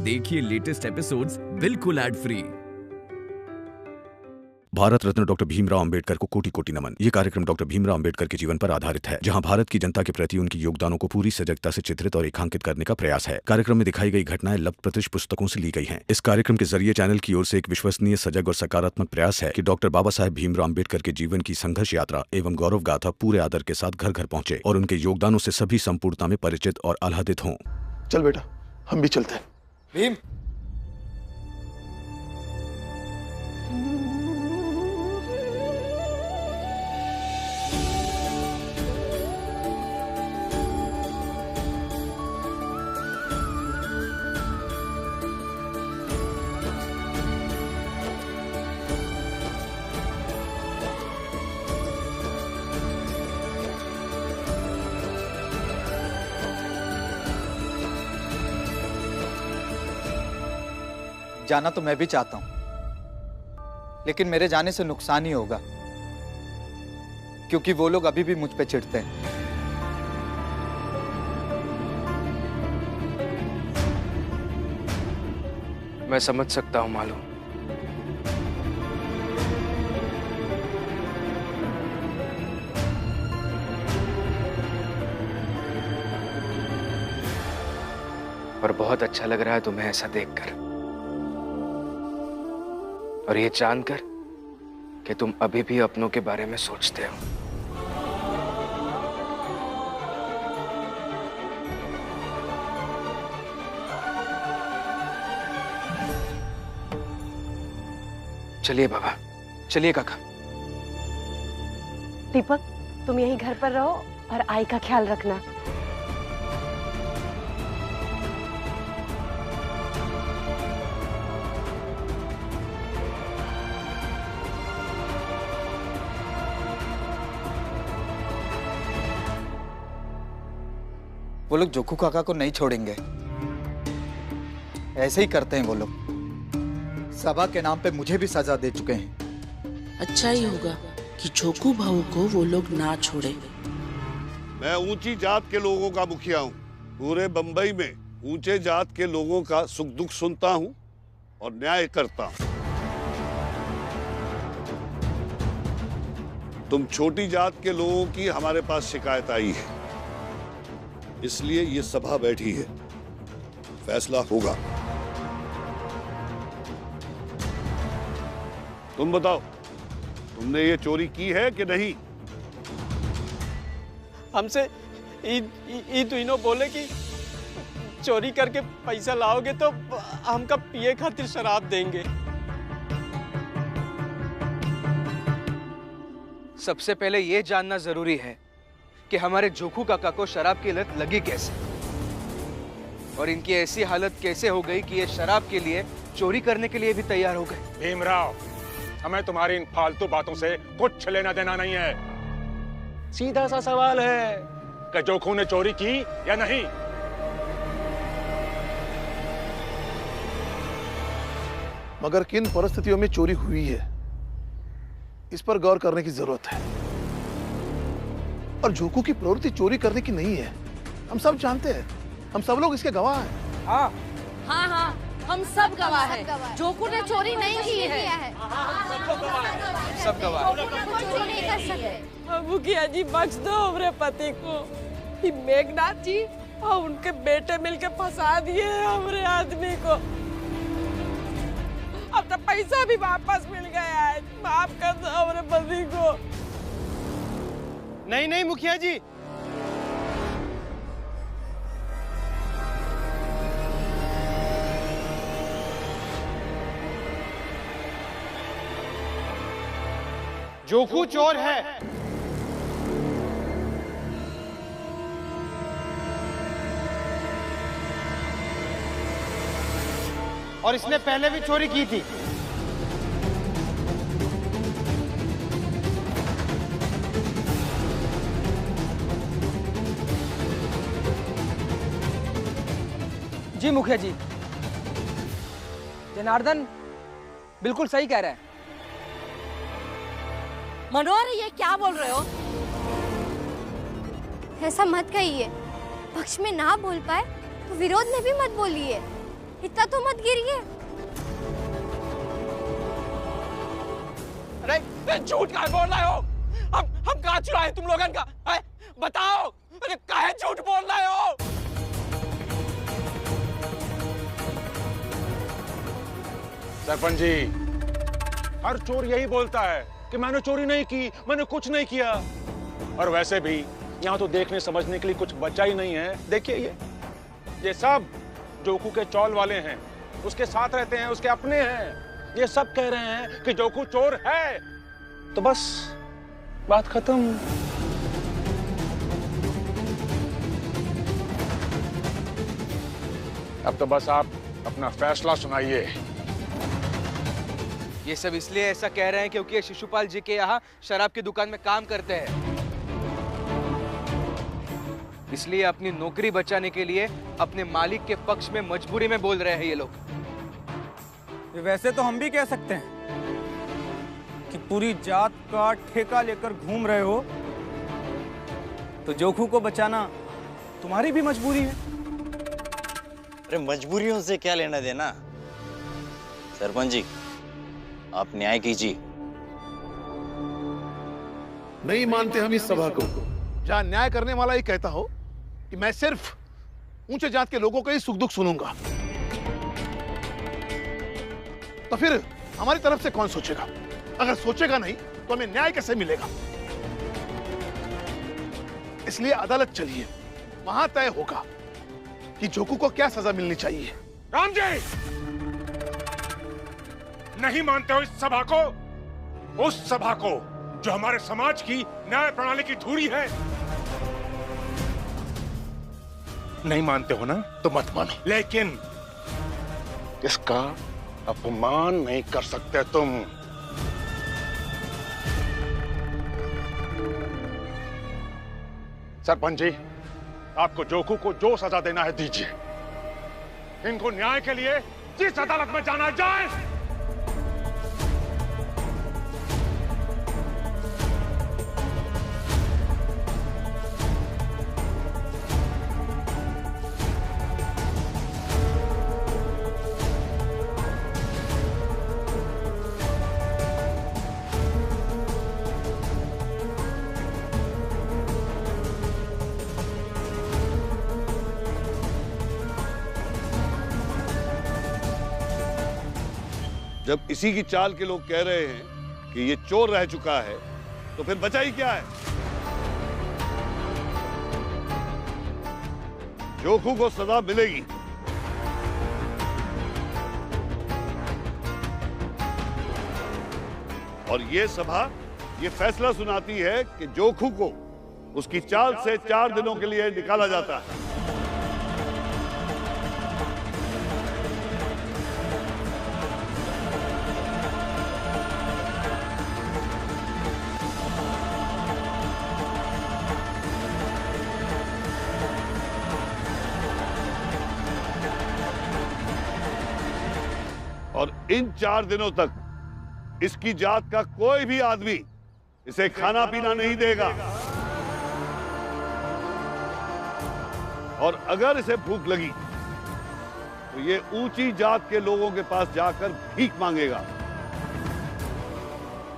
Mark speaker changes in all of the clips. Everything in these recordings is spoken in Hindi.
Speaker 1: देखिए लेटेस्ट एपिसोड्स बिल्कुल ad free.
Speaker 2: Bharat Ratna doctor Bhimrao Ambedkar को कोटि कोटि नमन। ये कार्यक्रम डॉक्टर भीमराव अंबेडकर के जीवन पर आधारित है, जहां भारत की जनता के प्रति उनके योगदानों को पूरी सजगता से चित्रित और रेखांकित करने का प्रयास है। कार्यक्रम में दिखाई गई घटनाएं लब्ध-प्रतिष्ठ पुस्तकों से ली गई हैं। इस कार्यक्रम के जरिए चैनल की ओर से एक विश्वसनीय, सजग और सकारात्मक प्रयास है कि डॉक्टर बाबा साहेब भीमराव अंबेडकर के जीवन की संघर्ष यात्रा एवं गौरव गाथा पूरे आदर के साथ घर घर पहुंचे और उनके योगदानों से सभी संपूर्णता में परिचित और आह्लादित हों।
Speaker 3: चल बेटा, हम भी चलते हैं।
Speaker 4: भीम, जाना तो मैं भी चाहता हूं, लेकिन मेरे जाने से नुकसान ही होगा, क्योंकि वो लोग अभी भी मुझ पे चिढ़ते हैं।
Speaker 5: मैं समझ सकता हूं मालूम। पर बहुत अच्छा लग रहा है तुम्हें ऐसा देखकर, और ये जानकर कि तुम अभी भी अपनों के बारे में सोचते हो। चलिए बाबा, चलिए काका।
Speaker 6: दीपक, तुम यहीं घर पर रहो और आई का ख्याल रखना।
Speaker 4: वो लोग जोखू काका को नहीं छोड़ेंगे, ऐसे ही करते हैं वो लोग। सभा के नाम पे मुझे भी सजा दे चुके हैं।
Speaker 7: अच्छा ही होगा कि जोखू भाऊ को वो लोग ना छोड़े।
Speaker 8: मैं ऊंची जात के लोगों का मुखिया हूँ। पूरे बंबई में ऊंचे जात के लोगों का सुख दुख सुनता हूँ और न्याय करता हूँ। तुम छोटी जात के लोगों की हमारे पास शिकायत आई है, इसलिए ये सभा बैठी है। फैसला होगा। तुम बताओ, तुमने ये चोरी की है कि नहीं?
Speaker 9: हमसे तीनों बोले कि चोरी करके पैसा लाओगे तो हमका पिए खातिर शराब देंगे।
Speaker 5: सबसे पहले ये जानना जरूरी है कि हमारे जोखू काका को शराब की लत लगी कैसे, और इनकी ऐसी हालत कैसे हो गई कि ये शराब के लिए चोरी करने के लिए भी तैयार हो गए।
Speaker 10: भीमराव, हमें तुम्हारी इन फालतू बातों से कुछ लेना देना नहीं है। सीधा सा सवाल है कि जोखू ने चोरी की या नहीं।
Speaker 3: मगर किन परिस्थितियों में चोरी हुई है, इस पर गौर करने की जरूरत है। और जोखू की प्रवृत्ति चोरी करने की नहीं है, हम सब जानते हैं। हम सब लोग इसके गवाह हैं।
Speaker 6: हाँ हाँ, हम सब गवाह हैं। जोखू ने चोरी नहीं की है।
Speaker 5: सब गवाह।
Speaker 9: मुखिया जी, बख्श दो हमारे पति को। मेघनाथ जी और उनके बेटे मिलके फंसा दिए हमारे आदमी को। अब तो पैसा भी वापस मिल गया है, माफ कर दो हमारे पति को।
Speaker 11: नहीं नहीं मुखिया जी, जोखू चोर है और इसने पहले भी चोरी की थी।
Speaker 9: जी मुखिया जी, जनार्दन बिल्कुल सही कह रहे हैं।
Speaker 6: मनोहर, ये क्या बोल रहे हो?
Speaker 12: ऐसा मत कहिए। पक्ष में ना बोल पाए तो विरोध में भी मत बोलिए।
Speaker 6: इतना तो मत गिरिए।
Speaker 9: अरे झूठ काहे बोल रहे हो? हम कहाँ चुराए तुम लोगन का? बताओ, अरे काहे झूठ बोल रहे हो?
Speaker 10: सरपंच जी, हर चोर यही बोलता है कि मैंने चोरी नहीं की, मैंने कुछ नहीं किया। और वैसे भी यहाँ तो देखने समझने के लिए कुछ बचा ही नहीं है। देखिए ये सब जोकू के चौल वाले हैं, उसके साथ रहते हैं, उसके अपने हैं। ये सब कह रहे हैं कि जोकू चोर है, तो बस बात खत्म। अब तो बस आप अपना फैसला सुनाइए।
Speaker 5: ये सब इसलिए ऐसा कह रहे हैं क्योंकि ये शिशुपाल जी के यहाँ शराब की दुकान में काम करते हैं, इसलिए अपनी नौकरी बचाने के लिए अपने मालिक के पक्ष में मजबूरी में बोल रहे हैं ये लोग।
Speaker 11: वैसे तो हम भी कह सकते हैं कि पूरी जात का ठेका लेकर घूम रहे हो, तो जोखू को बचाना तुम्हारी भी मजबूरी है।
Speaker 12: अरे मजबूरियों से क्या लेना देना? सरपंच जी, आप न्याय कीजिए।
Speaker 3: नहीं मानते हम इस सभा को, जहां न्याय करने वाला ही कहता हो कि मैं सिर्फ ऊंचे जात के लोगों का ही सुख दुख सुनूंगा, तो फिर हमारी तरफ से कौन सोचेगा? अगर सोचेगा नहीं तो हमें न्याय कैसे मिलेगा? इसलिए अदालत चलिए, वहां तय होगा कि जोकू को क्या सजा मिलनी चाहिए।
Speaker 10: राम जी, नहीं मानते हो इस सभा को? उस सभा को जो हमारे समाज की न्याय प्रणाली की धूरी है? नहीं मानते हो ना, तो मत मानो, लेकिन इसका अपमान नहीं कर सकते तुम। सरपंच जी, आपको जोकू को जो सजा देना है दीजिए। इनको न्याय के लिए जिस अदालत में जाना जाए।
Speaker 8: जब इसी की चाल के लोग कह रहे हैं कि ये चोर रह चुका है, तो फिर बचा ही क्या है? जोकू को सजा मिलेगी। और ये सभा ये फैसला सुनाती है कि जोकू को उसकी चाल से 4 दिनों के लिए निकाला जाता है। और इन 4 दिनों तक इसकी जात का कोई भी आदमी इसे खाना पीना नहीं देगा। और अगर इसे भूख लगी तो ये ऊंची जात के लोगों के पास जाकर भीख मांगेगा।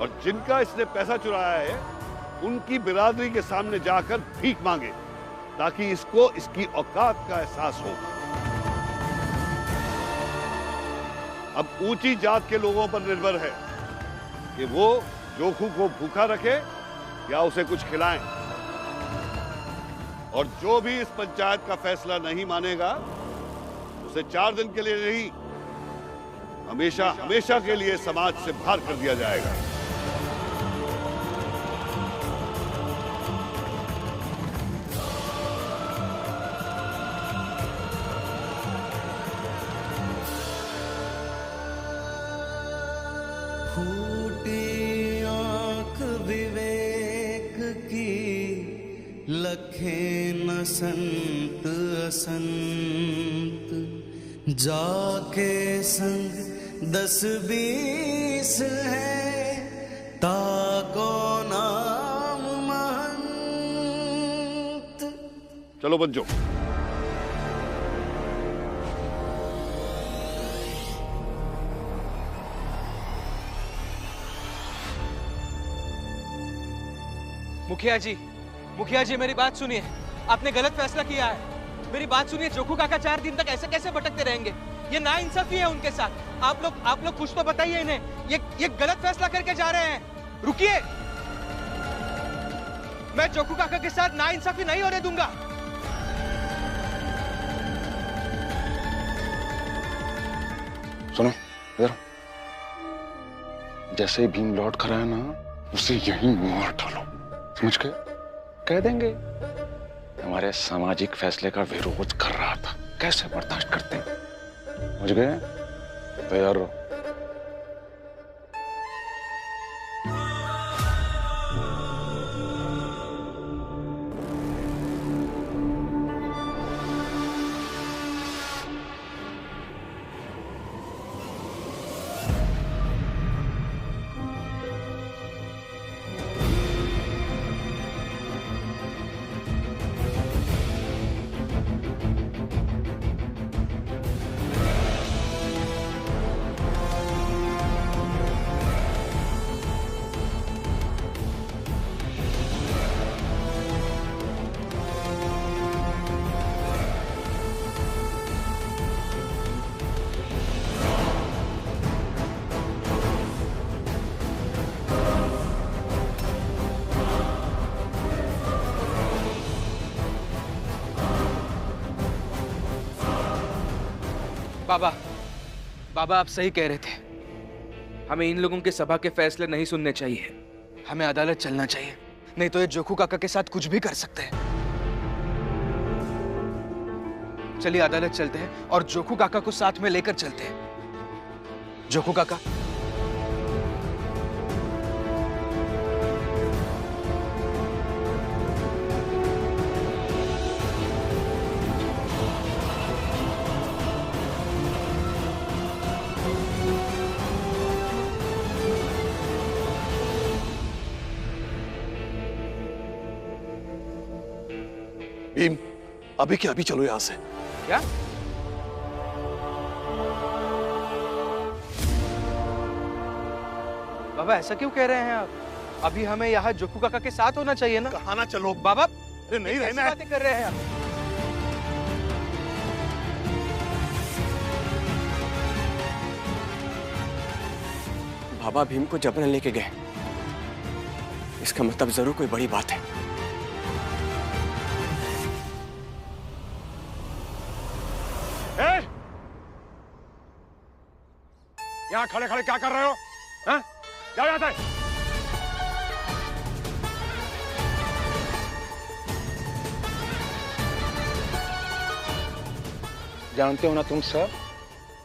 Speaker 8: और जिनका इसने पैसा चुराया है उनकी बिरादरी के सामने जाकर भीख मांगे, ताकि इसको इसकी औकात का एहसास हो। अब ऊंची जात के लोगों पर निर्भर है कि वो जोकू को भूखा रखे या उसे कुछ खिलाएं। और जो भी इस पंचायत का फैसला नहीं मानेगा उसे 4 दिन के लिए नहीं, हमेशा हमेशा के लिए समाज से बाहर कर दिया जाएगा।
Speaker 13: लखे न संत असंत, जाके संग 10-20 है, ताको नाम महंत।
Speaker 8: चलो बच्चों,
Speaker 5: मुखिया जी मेरी बात सुनिए। आपने गलत फैसला किया है। मेरी बात सुनिए, जोखू काका 4 दिन तक ऐसे कैसे भटकते रहेंगे? ये नाइंसाफी है उनके साथ। आप लोग कुछ तो बताइए इन्हें। ये गलत फैसला करके जा रहे हैं। रुकिए, मैं जोखू काका के साथ नाइंसाफी नहीं होने दूंगा।
Speaker 10: सुनो इधर, जैसे ही भीम लौट कर आया ना, उसे यहीं मार डालो, समझ गए? कह देंगे हमारे सामाजिक फैसले का विरोध कर रहा था, कैसे बर्दाश्त करते हैं, समझ गए? तैयार रहो।
Speaker 5: बाबा आप सही कह रहे थे। हमें इन लोगों के सभा के फैसले नहीं सुनने चाहिए। हमें अदालत चलना चाहिए, नहीं तो ये जोखू काका के साथ कुछ भी कर सकते हैं। चलिए अदालत चलते हैं और जोखू काका को साथ में लेकर चलते हैं। जोखू काका,
Speaker 3: भीम, अभी के अभी चलो यहां से।
Speaker 5: क्या? बाबा ऐसा क्यों कह रहे हैं आप? अभी हमें यहाँ जोखू काका के साथ होना चाहिए ना।
Speaker 3: कहाँ ना चलो
Speaker 5: बाबा,
Speaker 3: अरे नहीं रहना है।
Speaker 5: बातें कर रहे हैं आप।
Speaker 9: बाबा भीम को जबरन लेके गए, इसका मतलब जरूर कोई बड़ी बात है।
Speaker 10: यहाँ खड़े खड़े क्या कर रहे हो? हाँ? जाओ यहाँ से। जानते हो ना तुम सब,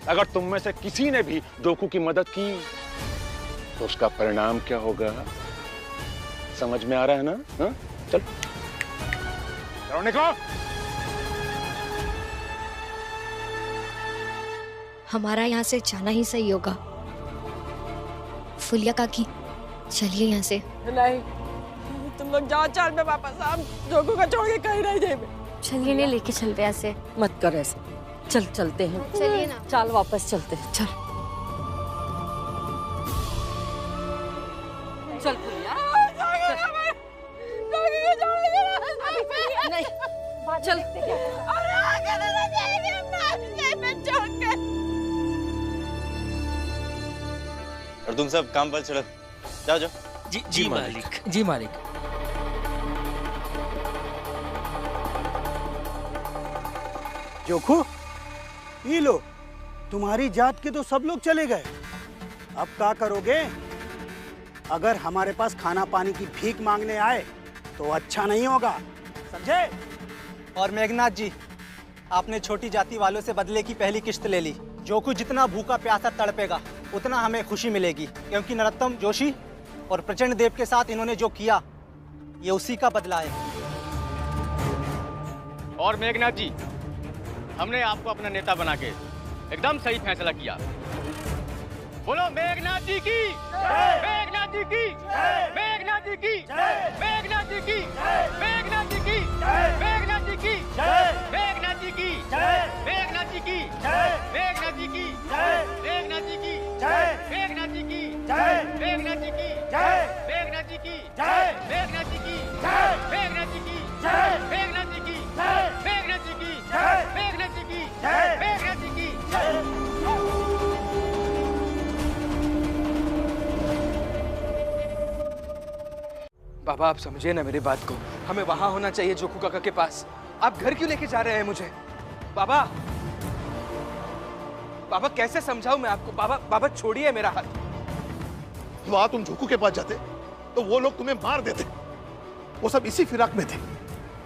Speaker 10: अगर तुम में से किसी ने भी जोखू की मदद की तो उसका परिणाम क्या होगा, समझ में आ रहा है ना? हाँ? चल चलो निकलो।
Speaker 14: हमारा यहाँ से जाना ही सही होगा। फुलिया काकी, चलिए यहाँ से।
Speaker 6: नहीं, तुम लोग जाओ, चाल में वापस। हम जोखू को छोड़ के कहीं नहीं जाएंगे।
Speaker 14: चलिए ने लेके चलते ऐसे।
Speaker 6: मत कर ऐसे, चल चलते हैं।
Speaker 14: चलिए ना,
Speaker 6: चल वापस चलते हैं। चल चल फुलिया, नहीं चल।
Speaker 12: और तुम सब काम पर चलो, जाओ जाओ।
Speaker 9: जी मालिक।
Speaker 6: जी मालिक।
Speaker 15: जोखू, ये लो, तुम्हारी जात के तो सब लोग चले गए। अब क्या करोगे? अगर हमारे पास खाना पानी की भीख मांगने आए तो अच्छा नहीं होगा, समझे?
Speaker 11: और मेघनाथ जी, आपने छोटी जाति वालों से बदले की पहली किश्त ले ली। जोखू जितना भूखा प्यासा तड़पेगा उतना हमें खुशी मिलेगी, क्योंकि नरोत्तम जोशी और प्रचंड देव के साथ इन्होंने जो किया ये उसी का बदला है।
Speaker 9: और मेघनाथ जी, हमने आपको अपना नेता बना के एकदम सही फैसला किया। बोलो मेघनाथ जी की, मेघनाथ जी की, मेघनाथ जी की, मेघनाथ जी की, मेघनाथ जी की, मेघनाथ जी की, मेघनाथ जी की, मेघनाथ जी की, मेघनाथ जी की, मेघनाथ जी की, मेघनाथ जी की, मेघनाथ जी की, मेघनाथ जी की, मेघनाथ जी की, मेघनाथ जी की,
Speaker 5: बाबा आप समझे ना मेरी बात को, हमें वहां होना चाहिए जोकू काका के पास। आप घर क्यों लेके जा रहे हैं मुझे? बाबा बाबा कैसे समझाऊं मैं आपको? बाबा बाबा छोड़िए मेरा हाथ।
Speaker 3: वहां तुम जोकू के पास जाते तो वो लोग तुम्हें मार देते। वो सब इसी फिराक में थे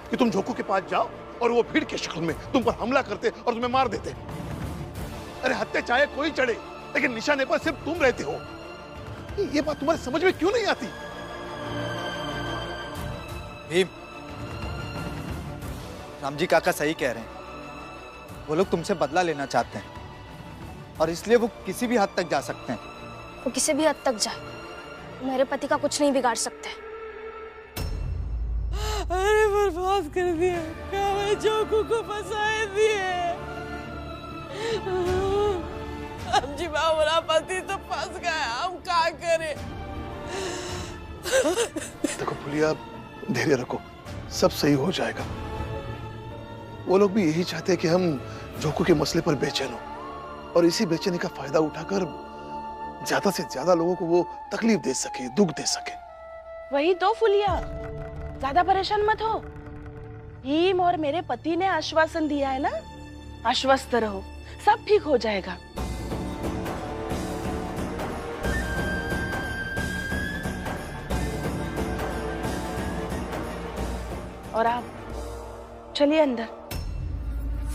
Speaker 3: कि तुम जोकू के पास जाओ और वो भीड़ की शक्ल में तुम पर हमला करते और तुम्हें मार देते। अरे हत्या चाहे कोई चढ़े, लेकिन निशाने पर सिर्फ तुम रहते हो। ये बात तुम्हारी समझ में क्यों नहीं आती?
Speaker 4: भीम, रामजी काका सही कह रहे हैं। वो लोग तुमसे बदला लेना चाहते हैं और इसलिए वो किसी भी हद तक जा सकते हैं।
Speaker 14: वो किसी भी हद तक जाए, मेरे पति का कुछ नहीं बिगाड़ सकते।
Speaker 6: अरे बर्बाद कर दिया, मैं जोकू को फंसाए दिए। जी हमारा पति तो फंस गया, हम क्या करें?
Speaker 3: देखो फुलिया, धैर्य रखो, सब सही हो जाएगा। वो लोग भी यही चाहते हैं कि हम जोकू के मसले पर बेचैन हो और इसी बेचैनी का फायदा उठाकर ज्यादा से ज्यादा लोगों को वो तकलीफ दे सके, दुख दे सके।
Speaker 6: वही तो फुलिया, ज्यादा परेशान मत हो। भीम और मेरे पति ने आश्वासन दिया है ना, आश्वस्त रहो, सब ठीक हो जाएगा। और आप चलिए अंदर,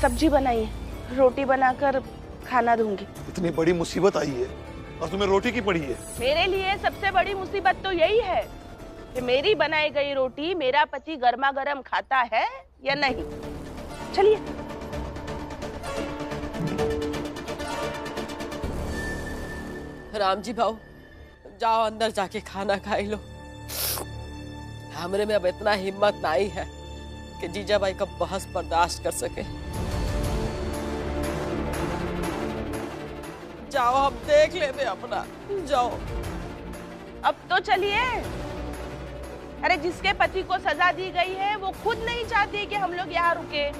Speaker 6: सब्जी बनाइए, रोटी बनाकर खाना दूंगी।
Speaker 3: इतनी बड़ी मुसीबत आई है और तुम्हें रोटी की पड़ी है।
Speaker 6: मेरे लिए सबसे बड़ी मुसीबत तो यही है कि मेरी बनाई गई रोटी मेरा पति गर्मा गर्म खाता है या नहीं। चलिए। रामजी भाऊ, जाओ अंदर जाके खाना खा लो। हमरे में अब इतना हिम्मत नहीं है कि जीजाबाई का बहस बर्दाश्त कर सके। जाओ, हम देख लेते अपना, जाओ। अब तो चलिए। अरे जिसके पति को सजा दी गई है वो खुद नहीं चाहती कि हम लोग यहाँ रुके।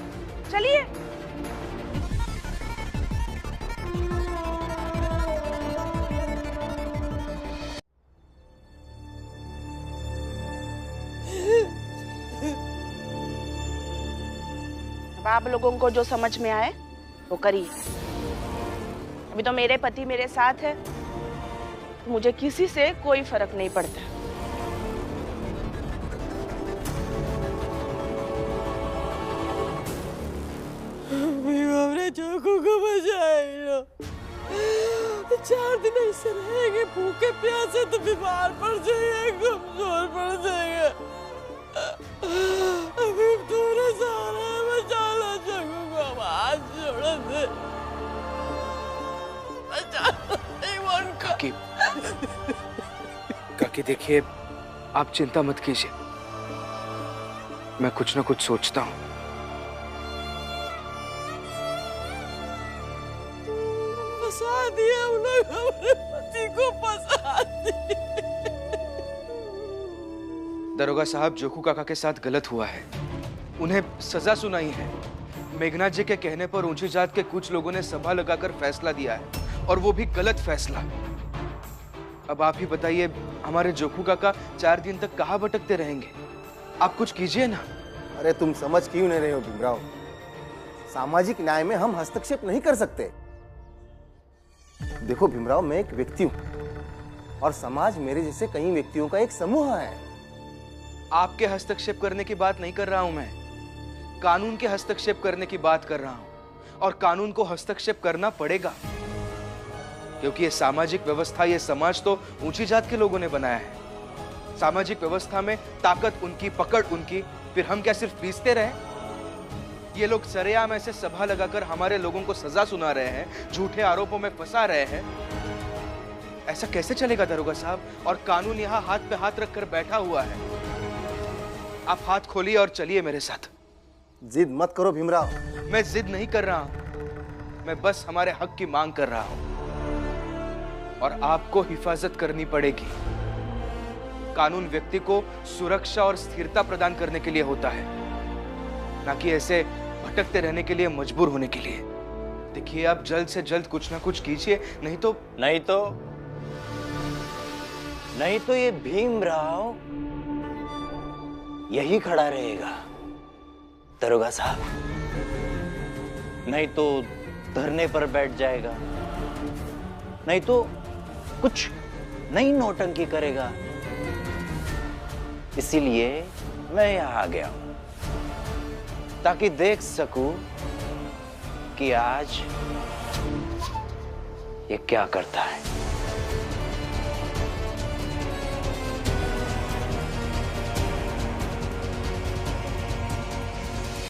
Speaker 6: चलिए। अब आप लोगों को जो समझ में आए वो करिए। अभी तो मेरे पति मेरे साथ है, तो मुझे किसी से कोई फर्क नहीं पड़ता। हमने जोकू को बचाए लो। 4 दिन ऐसे रहेंगे भूखे प्यासे तो बीमार पड़ जाएंगे, कमजोर पड़ जाएंगे। अभी थोड़ा सहारा बचा लो जोकू को, हम हाथ जोड़ दे।
Speaker 5: काकी देखिए, आप चिंता मत कीजिए, मैं कुछ ना कुछ सोचता हूँ।
Speaker 6: फंसा दिया उन लोग, हमारे पति को फंसा दिया।
Speaker 5: दरोगा साहब, जोकू काका के साथ गलत हुआ है, उन्हें सजा सुनाई है। मेघनाथ जी के कहने पर ऊंची जात के कुछ लोगों ने सभा लगाकर फैसला दिया है, और वो भी गलत फैसला। अब आप ही बताइए, हमारे जोकू काका 4 दिन तक कहाँ भटकते रहेंगे? आप कुछ कीजिए ना।
Speaker 16: अरे तुम समझ क्यों नहीं रहे हो भीमराव? सामाजिक न्याय में हम हस्तक्षेप नहीं कर सकते। देखो भीमराव, मैं एक व्यक्ति हूं और समाज मेरे जैसे कई व्यक्तियों का एक समूह है।
Speaker 5: आपके हस्तक्षेप करने की बात नहीं कर रहा हूं मैं, कानून के हस्तक्षेप करने की बात कर रहा हूं। और कानून को हस्तक्षेप करना पड़ेगा, क्योंकि ये सामाजिक व्यवस्था, ये समाज तो ऊंची जात के लोगों ने बनाया है। सामाजिक व्यवस्था में ताकत उनकी, पकड़ उनकी, फिर हम क्या सिर्फ पीसते रहे? ये लोग सरेआम ऐसे सभा लगाकर हमारे लोगों को सजा सुना रहे हैं, झूठे आरोपों में फंसा रहे हैं। ऐसा कैसे चलेगा दरोगा साहब? और कानून यहाँ हाथ पे हाथ रखकर बैठा हुआ है। आप हाथ खोलिए और चलिए मेरे साथ।
Speaker 16: जिद मत करो भीमराव।
Speaker 5: मैं जिद नहीं कर रहा हूं, मैं बस हमारे हक की मांग कर रहा हूं। और आपको हिफाजत करनी पड़ेगी। कानून व्यक्ति को सुरक्षा और स्थिरता प्रदान करने के लिए होता है, ना कि ऐसे भटकते रहने के लिए, मजबूर होने के लिए। देखिए, आप जल्द से जल्द कुछ ना कुछ कीजिए, नहीं तो
Speaker 12: ये भीमराव यही खड़ा रहेगा दरोगा साहब, नहीं तो धरने पर बैठ जाएगा, नहीं तो कुछ नई नौटंकी करेगा। इसीलिए मैं यहां आ गया हूं ताकि देख सकूं कि आज ये क्या करता है।